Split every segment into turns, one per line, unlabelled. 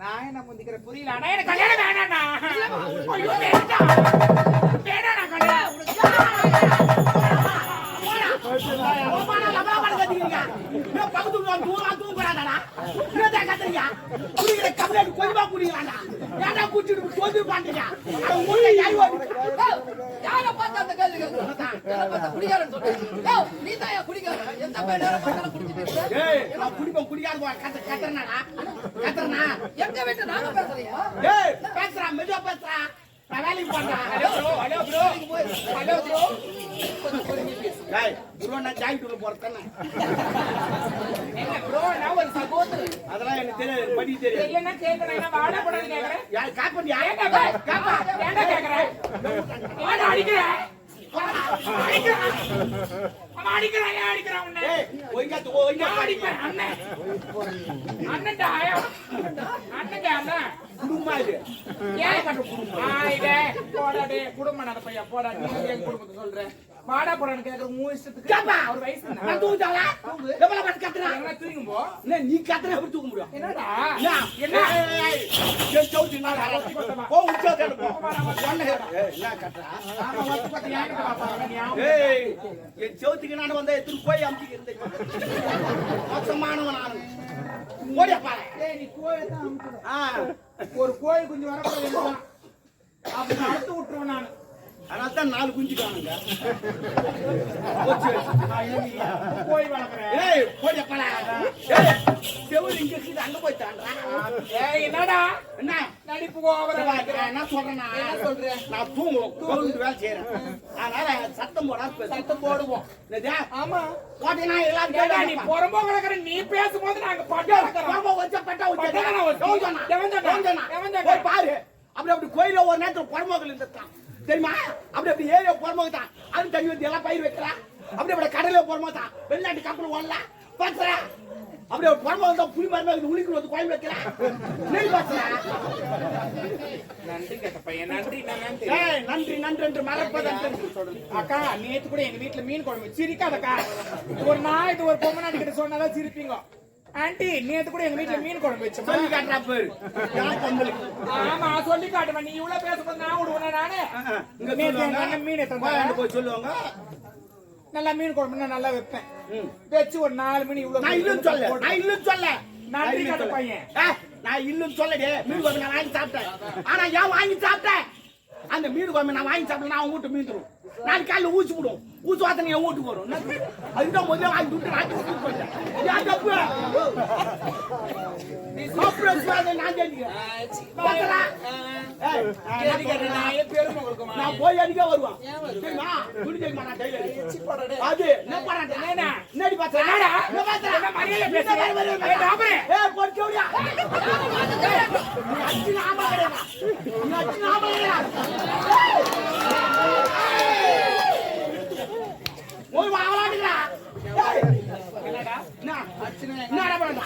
நான் என்ன முந்திக்கிற புரியல. ஆனா எனக்கு கல்யாணம் வேணாண்ணா. ஐயோ வேண்டாம். வேணாண்ணா கல்யாணம்.
கொஞ்சமா குடிக்கிறாண்டா. ஏன்டா குடிச்சிட்டு தோந்து பாண்டீங்க?
யாரை பார்த்து அந்த கேள்வி கேட்கிறேன்? குடிக்காரன்னு சொல்றேன். நீ தான் குடிக்கார. எந்த பேரும் பார்த்தாலும் குடிச்சிட்டு.
ஏய், நான் குடிப்பேன் குடிக்காத கத்துறனாடா. கத்துறனா?
எங்க வீட்டு நாங்க பேசுறியா?
ஏய், பேசுறா மெதுவா பேசுறா. நான் வேலைக்கு போறேன்.
Hello bro, hello bro. Hello bro.
ஏய், ப்ரோ நான் ஜாயிட்டுல போறேன்.
என்ன ப்ரோ, நான் ஒரு சகோதரன்.
அதெல்லாம் எனக்கு தெரியாது, படி தெரியாது.
தெரியலன்னா கேக்குறேன். நான் வாடா போடான்னு கேக்குறேன்.
யார் காப்பி
ஏன்டா கேப்பா? ஏன்டா கேக்குறேன்? ஏன்டா அடிக்கிறேன்? அடிக்கிறேன். அவன் அடிக்கிறான். ஏன் அடிக்கிறான் உன்னை?
ஏய், ஒய்யா
அடிப்பேன் அண்ணன். அண்ணன்டா. அண்ணன்டா அண்ணன்.
குடும்பமா இது.
ஏன் கட்ட குடும்பம்? இதே போடாடே குடும்பம் நட பையன் போடா. நீ என் குடும்பத்தை சொல்றேன். வாடா போடான்னு கேக்குற மூணு இஷ்டத்துக்கு.
கேப்பா.
ஒரு வயசு என்ன?
நான் தூங்குதாளா? எவ்வளவு பாட்டு கத்துறா?
எங்க தூங்கும் போ.
என்ன நீ கத்துற எப்படி தூங்க முடியும்?
என்னடா?
என்ன? என் சவுத்து நான் போ உச்சா போ. என்ன கத்துறா?
ஆமா வந்து பத்தி ஏன் பாப்பாங்க நீ?
ஏய், என் சவுத்துக்கு நான் வந்தா எத்தனை போய் அமுக்கிக்கிறேன். மோசமானவன் நானு. ஓடியா பாரு.
ஏய் நீ கோயை தான் அமுக்குற.
ஆ,
ஒரு கோயில் குஞ்சு வரக்கூடாது. அப்படி அறுத்து விட்டுருவேன் நான்.
அதனால தான் 4 குஞ்சு காணுங்க.
கோழி வளர்க்குறேன்.
ஏய், ஓடியா பாரு. ஏய், செவுரு இங்க இருக்குது, அங்க போய் தாண்டா.
ஏய் என்னடா?
என்ன
நடிப்பு ஓவரா
நான் என்ன சொல்றேன்?
என்ன சொல்றேன்?
நான் தூங்குவோம் வேலை செய்யறேன். அதனால சத்தம் போடா
சத்தம் போடுவோம். ஆமா
போட்டீங்கன்னா
நீ
எல்லாரும்
புறம்போ கிடக்குற. நீ பேசும்போது நாங்க
பாரு. அப்படி கோயில ஒரு நேரத்துல புறம்போக்கல் இருந்தான் தெரியுமா? அப்படி ஏரியா புறம்போக்கு தான். அது தண்ணி வந்து எல்லாம் பயிர் வைக்கலாம். அப்படி கடல புறமோ தான். வெளிநாட்டு கப்பல் ஓடலாம் பாத்துற. அப்படி ஒரு புறம்போக்கு தான். புளி மரம் உளிக்கு வந்து கோயில் வைக்கலாம். நெல் பாத்துற.
நன்றி கேட்ட பையன். நன்றி
நன்றி நன்றி என்று மறப்பதற்கு
அக்கா நேத்து கூட எங்க வீட்டுல மீன் குழம்பு. சிரிக்காதக்கா. ஒரு நாள் இது ஒரு பொம்மை நாட்டிக்கிட்ட சொன்னாதான் சிரிப்பீங்க. ஆண்டி நேத்து கூட எங்க வீட்டுல மீன் குழம்பு வச்சோம்.
சொல்லி காட்டுறா பேரு.
ஆமா சொல்லி காட்டுவேன். நீ இவ்வளவு பேசும்போது நான் விடுவேன். நானு மீன்
எடுத்து போய் சொல்லுவாங்க.
நல்லா மீன் குழம்பு நல்லா வைப்பேன். வச்சு ஒரு 4 மணி இவ்வளவு.
நான் இல்லன்னு சொல்ல.
நன்றி கேட்ட பையன்.
நான் இல்லன்னு சொல்லடே. மீன் குழம்பு நான் வாங்கி சாப்பிட்டேன். ஆனா ஏன் வாங்கி சாப்பிட்டேன்? அந்த மீன் குழம்பு நான் வாங்கி சாப்பிடல. அவன் வீட்டு மீன் தரும். நான் காலையில் ஊசி விடுவோம். ஊசி வாத்தனை என் வீட்டுக்கு வரும். அதுதான் முதல்ல வாங்கி விட்டு நான் போயிட்டேன். தப்பு நான் போய் அடிக்க வருவான். அது நடி போய் வாங்கலாம்டா.
என்னடா?
என்னடா பண்ணா?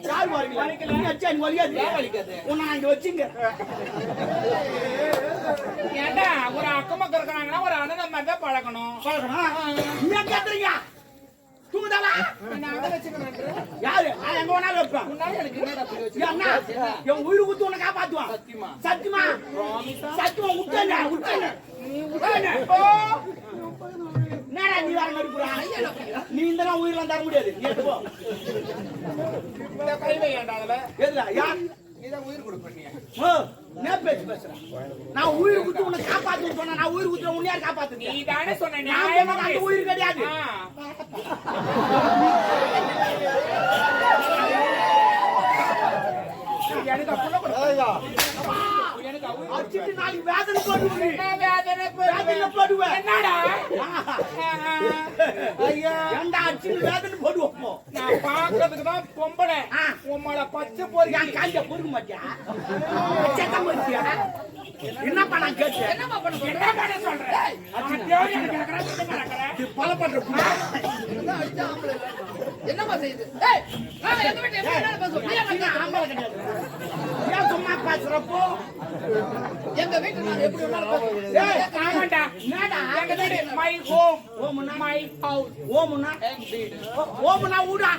யார் வலிக்கல? நீ அச்சா நீ வலிக்காது. உன்னை அங்க வச்சுங்க.
ஏண்டா ஒரு அக்கமா இருக்கிறாங்கன்னா ஒரு அண்ணன் மாதிரி தான் பழகணும்.
நீ கேக்குறீங்க தூங்குதாவா? யாரு? நான் எங்க வேணாலும் வைப்பேன். என் உயிர் குத்து உன்னை காப்பாத்துவான். சத்தியமா சத்தியமா விட்டேன். என்னடா நீ வர நடிப்புறா? நீ இந்த உயிரெல்லாம் தர முடியாது.
உயிர் கொடுப்பீங்க.
பேசுறேன். நான் உயிர் குத்து உன்னை காப்பாத்து சொன்ன. நான் உயிர் குத்து உன்னை யார் காப்பாத்து?
நீ தானே சொன்ன.
அந்த உயிர் கிடையாது.
எனக்கு
அடிச்சுட்டு நாளைக்கு வேதனை போடுவேன். என்னடா ஐயா ஏண்டா அடிச்சுட்டு வேதனை போடுவோம்?
நான் பாக்குறதுக்கு தான் பொம்பளை. உம்மள பச்சை போறீங்க.
என் காலில பொறுக்க மாட்டியா? என்ன பண்ண கேட்டு
என்ன பண்ண சொல்றேன்?
பல பண்ற
என்னமா செய்யுது?
சும்மா பேசுறப்போ
எங்க வீட்டுல நாங்க எப்படி வேணாலும் போவோம்.
ஏய்,
ஆமாண்டா
என்னடா?
எங்க வீடு மை ஹோம்
ஓமுன்னா?
மை ஹவுஸ்
ஓமுன்னா? ஓமுன்னா ஊடா.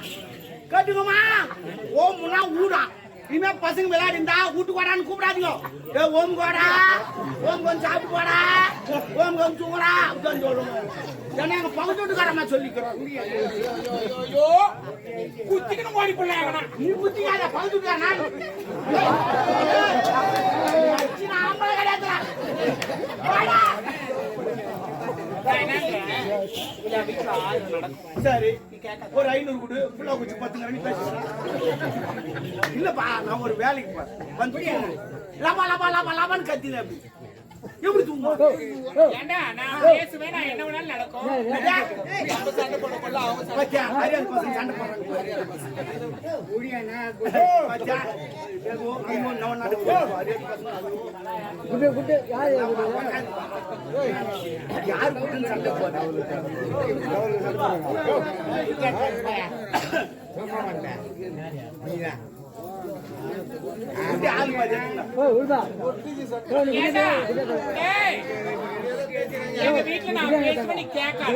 கேட்டுக்கோமா? ஓமுன்னா ஊடா. இனிமே பசங்க விளையாடிந்தா வீட்டு கோடான்னு கூப்பிடாதீங்க. ஏ ஓம் கோடா, ஓம் கொஞ்சம் சாப்பிட்டு போடா, ஓம் கொஞ்சம் தூங்குறா அப்படின்னு சொல்லுங்க. ஏன்னா எங்க பக்கத்து வீட்டுக்காரமா சொல்லிக்கிறோம்.
ஐயோ குத்திக்கணும் ஓடி போடலாம்
நீ குத்திக்காத, பக்கத்து வீட்டுக்காரனா? ஆம்பளை கிடையாதுடா. போடா. சரி, ஒரு 500 கொடு, புள்ள குச்சி 10 கரண்டி பேசுறேன். இல்லப்பா, நான் ஒரு வேலைக்கு போறேன். வந்து லபா லபா லபா லபான்னு கத்தினேன். அப்படி எப்படி தூங்குவோம்?
ஏண்டா நான் பேசுவேன், நான் என்ன வேணாலும் நடக்கும்.
நம்ம சண்டை போடக்குள்ள அவங்க சண்டை ஹரியானா பசங்க சண்டை போடுறாங்க. பச்சா ஏகோ நம்ம நம்ம நடக்கு ஹரியானா பசங்க குட் யார் குட்னு சண்டை போடுறாங்க. ஆள்
ஏண்டா ஏய் எங்க வீட்டுல நான் பேசுவேன், நீ கேட்காத.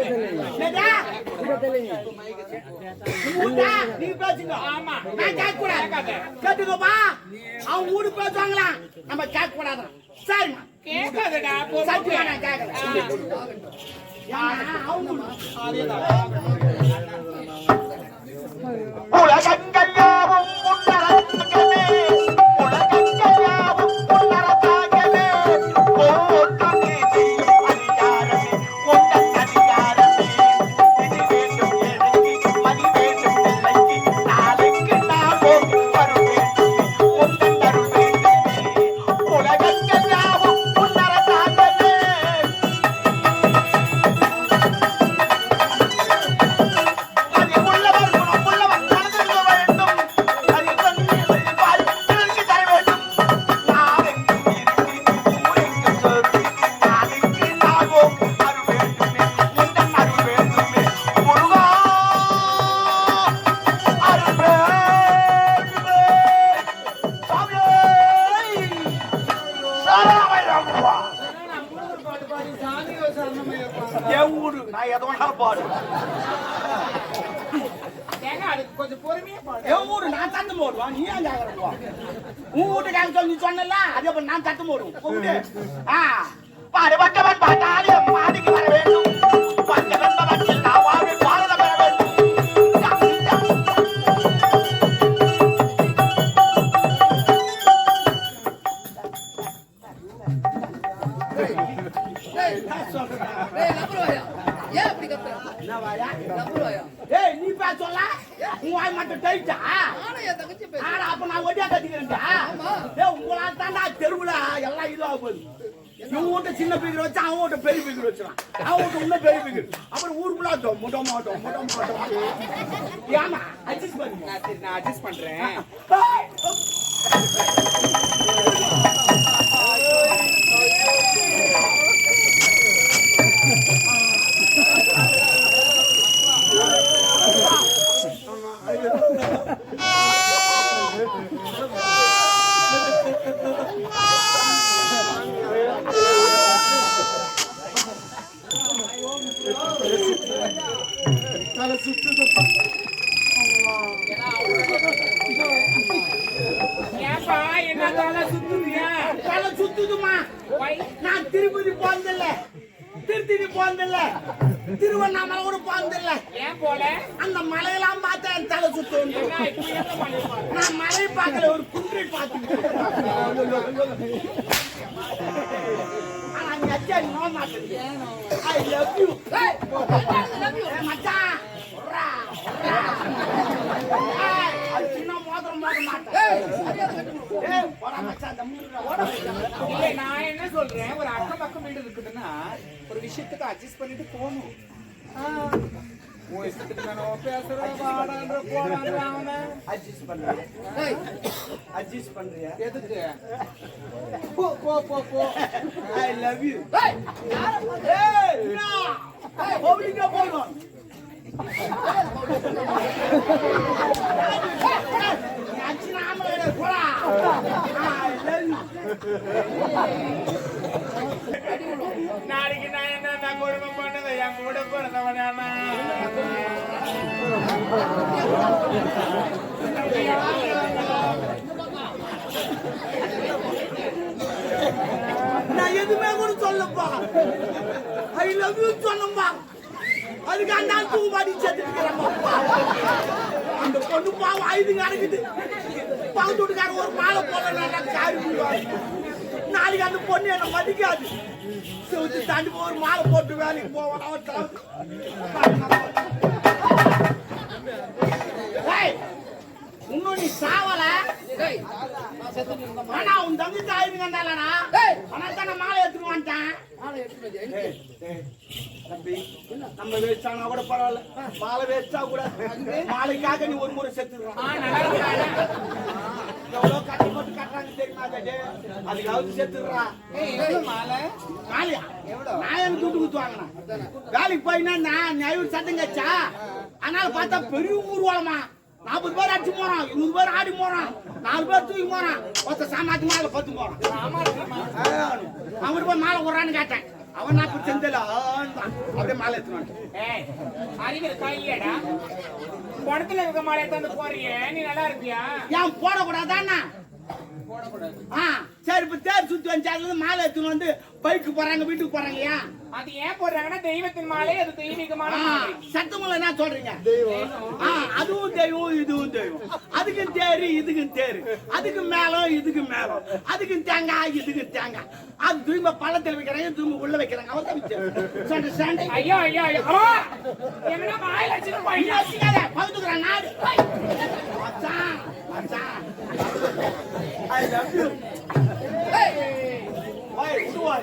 நீ பேசுங்க.
ஆமா
நான் கேட்க கூடாது. கேட்டுக்கோப்பா, அவன் ஊரு பேசுவாங்களா, நம்ம கேட்க கூடாது. சரிம்மா,
கேட்காதடா
சத்தியமா நான் கேட்கல.
உலகங்கள் யாவும் உன்னரத்தாகவே, உலகங்கள் யாவும் உன்னரத்தாகவே, போற்று நீதி அதிகாரமே, உந்தன் அதிகாரமே. இது வேண்டும் எனக்கு, மதி வேண்டும் பிள்ளைக்கு, நாளைக்கு நான் போக்கு வரும் வேண்டுமே, உந்தன் அருள் வேண்டுமே. உலகங்கள் யாவும் உன்னரத்தாகவே. அது உள்ளவர் குணம் உள்ளவர் மனதில் வேண்டும். அது தன்னை பால் பிறருக்கு தர வேண்டும். நாளைக்கும் இருக்கு ஊரெங்கும் சொல்லி, நாளைக்கு நாகோம் அருள் வேண்டுமே, உந்தன் அருள் வேண்டுமே. முருகா அருள் வேண்டுமே. சாமியே சரணமையப்பா. என் ஊரு, நான் எதை வேணாலும் பாடு.
ஏங்க அதுக்கு கொஞ்சம் பொறுமையா பாடு.
என் ஊரு, நான் தட்டு போடுவான். நீ ஏன் கேட்கறப்போ உன் வீட்டுக்காரங்க சொல்லி சொன்னல, அதே போல நான் தட்டு போடுவோம். கூப்பிடு.
பாடுபட்டவன் பாட்டாளியம் பாடிக்கு வர வேண்டும். பஞ்சவன் பவத்தில் நான் வாழ்வில் பாரத பெற வேண்டும்.
டேய், நம்புறவாயா? ஏன் அப்படி கத்துற?
என்ன வாயா?
நம்புறவாயா?
ஏய், நீ பேசல, உன் வாய் மட்டும் டைட்டா?
நானும் என் தங்கச்சி பேசுறேன்.
ஆனா அப்ப நான் ஒட்டியா கட்டிக்கிறேன்டா.
ஆமா.
ஏய், உங்களா தாண்டா தெருவுல எல்லாம் இதுவாக போகுது. இவன் வீட்டு சின்ன பீக்கர் வச்சு அவன் வீட்டு பெரிய பீக்கர் வச்சுறான். அவன் வீட்டு இன்னும் பெரிய பீக்கர். அப்புறம் ஊருக்குள்ள முட்ட மாட்டோம். ஏமா அட்ஜஸ்ட் பண்ணு.
நான் அட்ஜஸ்ட் பண்றேன். ஏப்பா என்ன தலை சுத்துறியா?
தலை சுத்துதுமா. நான் திருப்பதி போனதில்ல, திருத்தணி போனதில்ல, திருவண்ணாமலை கூட போனதில்ல.
ஏன் போல?
அந்த மலையெல்லாம் பார்த்தா என் தலை சுத்தும்.
என்ன இப்ப எந்த மலை பாரு?
நான் மலை பார்க்கல, ஒரு குன்றை பார்த்துக்கிட்டேன். ஆனா நீ அச்சா நோ மாட்டேங்க. ஐ லவ் யூ.
ஏய், love you.
மச்சான் உர்ரா, உர்ரா. ஏய், அது சின்ன மோதிரம் மோத மாட்டேன்.
ஏய், மரியாதை கட்டு.
ஏய், போடா மச்சான், தம்முடா. ஓட
இல்ல, நான் என்ன சொல்றேன், ஒரு அக்கம் பக்கம் வீடு இருக்குதுன்னா ஒரு விஷயத்துக்கு அட்ஜஸ்ட் பண்ணிட்டு போகணும். உன் இஷ்டத்துக்கு நான் பேசுறேன், வாடான்ற போடான்ற அவனை
அட்ஜஸ்ட் பண்றியா?
ஏய்,
அட்ஜஸ்ட் பண்றியா?
எதுக்கு? போ போ போ போ.
ஐ லவ் யூ.
ஏய், யாரை பார்த்து?
ஏய், என்ன? பப்ளிக்கா போறோம். நீ அடிச்சு நாம போடா. ஐ லவ் யூ.
நாளைக்கு நான் என்ன குடும்பம் பண்ணது என் கூட பிறந்தவனா
நான் எதுவுமே கூட சொல்லப்பா. ஐ லவ் யூ சொன்னப்பா. அதுக்கு அந்த தூமாடி சேர்த்துக்கிறேன்ப்பா. அந்த பொண்ணு பாவம் ஐந்து நடக்குது. பக்கத்து வீட்டுக்காரன் ஒரு மாலை போடல காரி போடுவாங்க. நாளைக்கு அந்த பொண்ணு என்ன மதிக்காது. செவுத்து தாண்டி ஒரு மாலை போட்டு வேலைக்கு போவான். இன்னும் நீ சாவல. ஆனா உன் தம்பி தாயிருந்தாலனா ஆனா தானே மாலை எடுத்துட்டு வந்துட்டான். நம்ம வேஸ்டானா கூட பரவாயில்ல, மாலை வேஸ்டா கூட மாலைக்காக நீ ஒரு முறை செத்துடுறான். எவ்வளவு கஷ்டப்பட்டு கட்டுறாங்க தெரியுமா? அதுக்காவது செத்துடுறான். மாலையா நான் எனக்கு துட்டு குத்து வாங்கினேன். வேலைக்கு போயினா நான் நியாயம் சத்தம் கச்சா. அதனால பார்த்தா பெரிய ஊர்வலமா 40 பேர் அடிச்சு போறான், 100 பேர் ஆடி போறான், 4 பேர் தூக்கி போறான், ஒருத்த சாமாத்தி மாலை 10 போறான். அவன் போய் மாலை விடுறான்னு கேட்டேன். அவன் நான் இப்ப செஞ்சல அப்படியே மாலை எடுத்துவான்.
அறிவியல் காயிலடா படத்துல இருக்க மாலை எடுத்து போறிய நீ நல்லா இருப்பியா?
ஏன் போடக்கூடாதாண்ணா? சரி இப்ப தேர் சுத்தி வந்து மாலை எடுத்துன்னு வந்து பைக்கு போறாங்க, வீட்டுக்கு போறாங்க. ஏன்
அது ஏன் போடுறாங்கன்னா தெய்வத்தின் மாலை, அது தெய்வீகமான
சத்தமுள்ள என்ன சொல்றீங்க? அதுவும் தெய்வம் இதுவும் தெய்வம். அதுக்கும் தேரு இதுக்கும் தேரு, அதுக்கு மேலும் இதுக்கு மேலும், அதுக்கும் தேங்காய் இதுக்கு தேங்காய். அது தூய்மை பழத்தில் வைக்கிறாங்க, தூய்மை உள்ள வைக்கிறாங்க. அவர்
ஐயோ ஐயோ என்ன மாயில
பகுத்துக்கிறான் நாடு. மச்சான் மச்சான் I love you. Why? Why?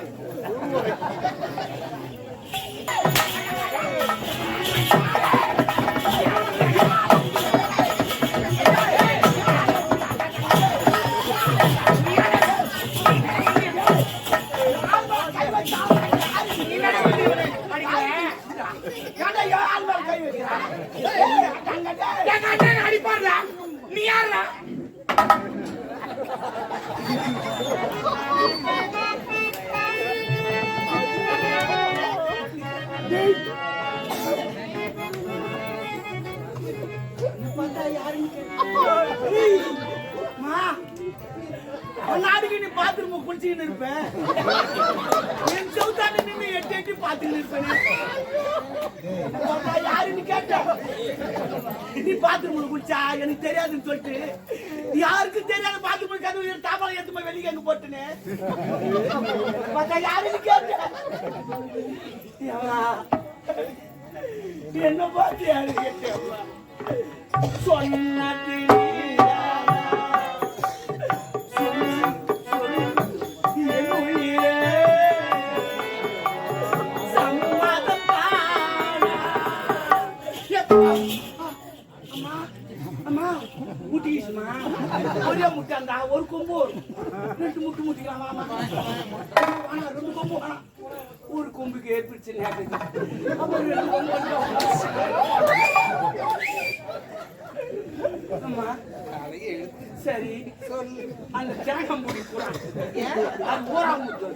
நீ யாரா?
நாடுக்கு நீ பாத்ரூம் குளிச்சுக்கிட்டு இருப்பேன். என் சவுத்தாண்ட நின்று எட்டி எட்டி பாத்துக்கிட்டு இருப்பேன். யாருன்னு கேட்ட நீ பாத்ரூம்ல குளிச்சா எனக்கு தெரியாதுன்னு சொல்லிட்டு யாருக்கும் தெரியாத பாத்ரூம் கதவு தாபால எடுத்து போய் வெளியே அங்க போட்டுனே யாருன்னு கேட்ட என்ன பார்த்து யாரு கேட்ட சொன்னது ஒரே முட்டாண்டா ஒரு கொம்பு 2 முட்டு முட்டிக்கலாம். 2 கொம்பு வேணாம், ஒரு கொம்புக்கு ஏற்படுச்சு. சரி அந்த தேங்காய் மூடி போறான், அது ஊரா முட்டு.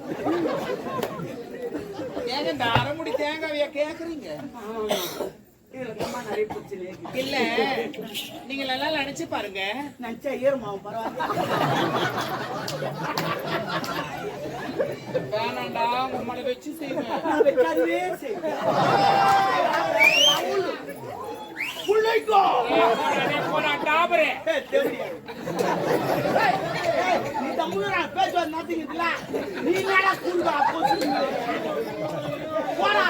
ஏங்க இந்த அரைமுடி தேங்காவையா கேக்குறீங்க? இல்ல நீங்க நல்லா நினைச்சு பாருங்க.
நினைச்சா ஏறுமாவும் பரவாயில்ல.
வேணாண்டா உங்களை வச்சு செய்வேன்.
வைக்காதவே செய்வேன். புள்ளைக்கோ
டாபரே
நீ தமிழா பேசுவது மாத்தீங்கல்ல. நீ என்னடா கூடுவா போடா.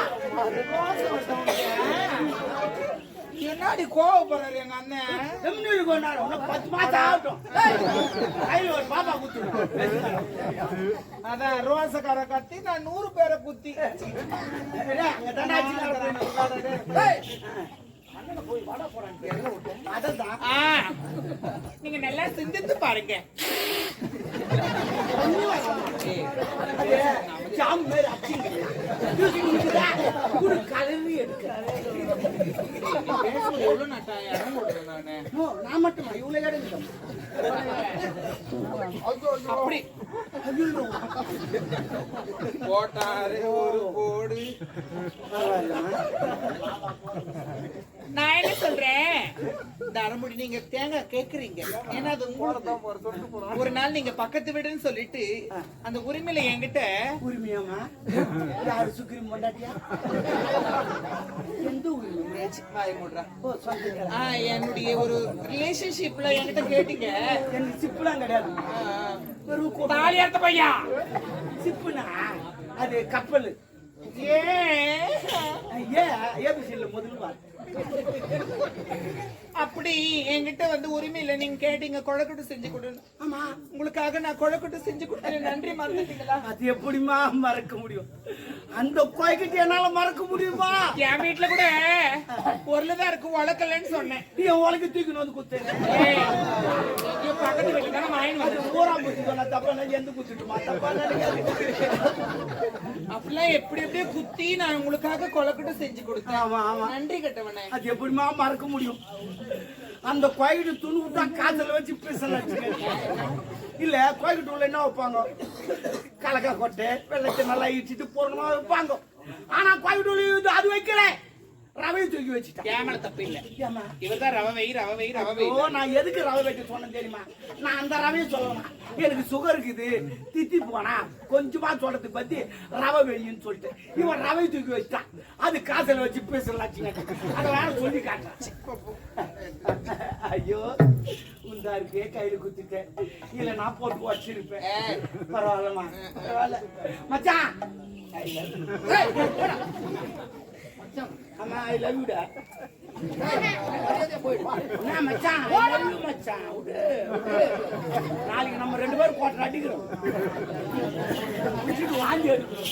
என்னாடி கோவப்படுறாரு எங்க அண்ணன்?
செம்னி கொண்டாடு 10 மாசம் ஆகட்டும். ஒரு பாப்பா குத்து.
அதான் ரோசக்கார கட்டி நான் 100 பேரை குத்தி
அங்க தண்டாச்சு
நீங்க நல்லா சிந்தித்து பாருங்க. நானு
நோ, நான் மட்டுமா இவ்வளவு கிடைக்கும்
அப்படி போட்டாரு ஒரு போடு. நான் என்ன சொல்றேன், தரமுடி நீங்க தேங்காய் கேக்குறீங்க, ஏன்னா அது உங்களுக்கு ஒரு நாள் நீங்க பக்கத்து வீடுன்னு சொல்லிட்டு அந்த உரிமையில என்கிட்ட
உரிமையாமா யாரு சுக்ரீம் பொண்டாட்டியா எந்த உரிமை
வாய் மூடுறா.
ஓ சொல்றீங்க
என்னுடைய ஒரு ரிலேஷன்ஷிப்ல என்கிட்ட கேட்டீங்க.
எனக்கு சிப்புலாம் கிடையாது வெறும்
தாலி அறுத்த பையா
சிப்புனா அது கப்பல்
ஏன்
ஏபிசியில் முதல் வார்த்தை
அப்படி என்கிட்ட வந்து உரிமை இல்ல, நீங்க கேட்டீங்க கொழக்கட்டு செஞ்சு கொடுன்னு.
ஆமா
உங்களுக்காக நான் கொழக்கட்டு செஞ்சு கொடுத்தேன், நன்றி மறந்துட்டீங்களா?
அது எப்படிமா மறக்க முடியும்? அந்த கோய்கிட்ட என்னால மறக்க முடியுமா?
என் வீட்டுல கூட பொருள்தான் இருக்கு, உழக்கலன்னு சொன்னேன்.
நீ என் உலக தூக்கின்னு வந்து குத்தேன்
பக்கத்து வீட்டுல தானே வாங்கி வந்து
ஊரா போச்சு சொன்ன தப்பா நான் எந்த குத்துட்டுமா தப்பா நினைக்காது.
அப்படிலாம் எப்படி எப்படியே குத்தி நான் உங்களுக்காக கொழக்கட்டு செஞ்சு கொடுத்தேன்.
ஆமா ஆமா
நன்றி கட்டவனே.
அது எப்படிமா மறக்க முடியும்? அந்த கோயிட்டு துணி விட்டா காதல வச்சு பேசலாம். இல்ல கோயிட்டு உள்ள என்ன வைப்பாங்க? கலக்கா கொட்டை வெள்ளத்தை நல்லா இடிச்சிட்டு பூர்ணமா வைப்பாங்க. ஆனா கோயிட்டு உள்ள அது வைக்கல, ரவையை தூக்கி வச்சுட்டேன்.
கேமரா தப்பு இல்ல,
ஏமா
இவர்தான் ரவை வை ரவை வை ரவை வை.
ஓ நான் எதுக்கு ரவை வைக்க சொன்னேன் தெரியுமா? நான் அந்த ரவையை சொல்லலாம், எனக்கு சுகர் இருக்குது தித்தி போனா கொஞ்சமா சொல்றதுக்கு பத்தி ரவை வையின்னு சொல்லிட்டு இவன் ரவை தூக்கி வச்சுட்டான். அது காசல வச்சு பேசலாச்சுங்க, அதை வேற சொல்லி காட்டுறான். ஐயோ உண்டா இருக்கே கையில குத்திட்டேன், இல்ல நான் போட்டு வச்சிருப்பேன். பரவாயில்லமா பரவாயில்ல மச்சான். அம்மா ஐ லவ் யூடா. என்ன மச்சான் ஐ லவ் யூ மச்சான். நாளைக்கு நம்ம 2 பேரும் போட்டு அடிக்கிறோம், வாங்கி எடுக்கிறோம்.